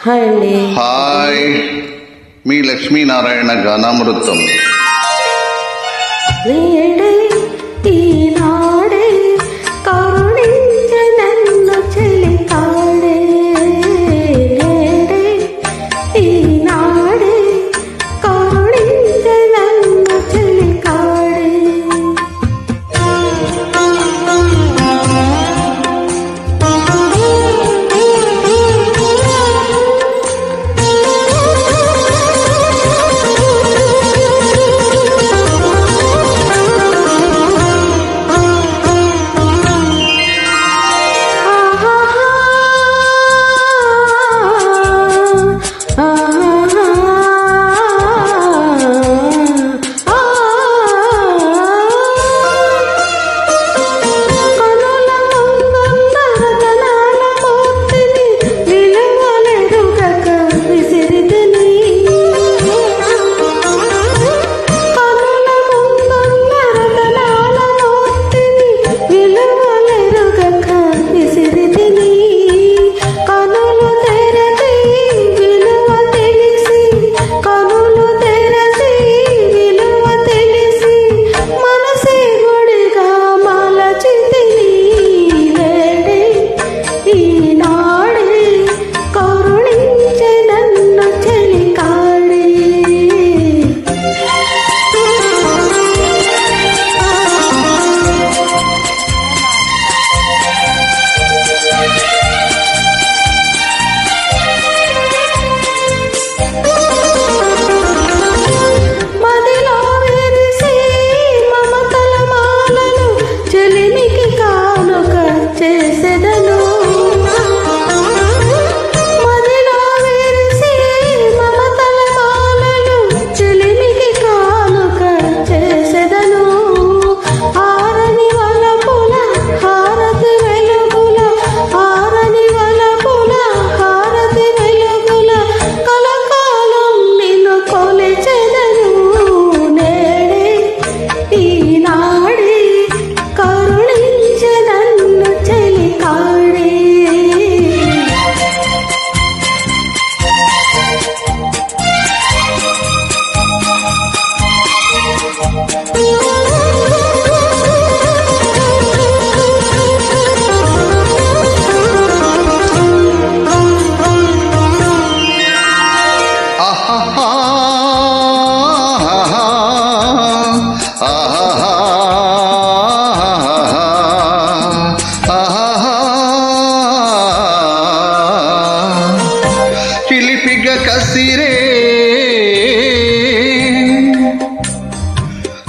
Hi అండి. Hi, మీ లక్ష్మీనారాయణ గానామృతం. నేడే ఈనాడే కరుణించే నన్ను చెలికాడే, నేడే ఈనాడే కరుణించే నన్ను చెలికాడే.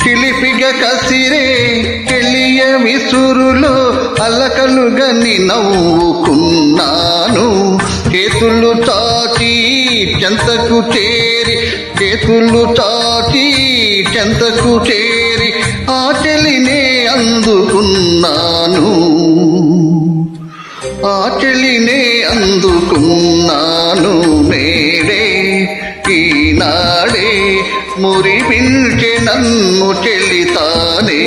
చిలిపిగ కసిరే కెలియ విసురులో అలకలుగని నవ్వుకున్నాను. చేతులు చాచి చెంతకు చేరి ఆ చెలినే అందుకున్నాను. నేడే ఈనాడే మురిపించే నన్ను చెలితానే,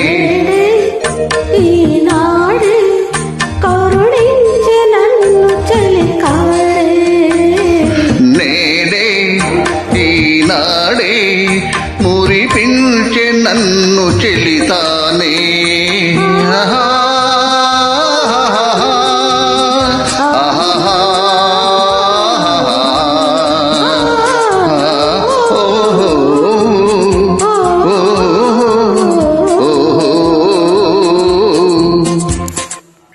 ఈనాడే కరుణించే నన్ను చెలికాడే. నేడే ఈనాడే మురిపించే నన్ను చెలితానే.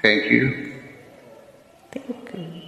Thank you. Thank you.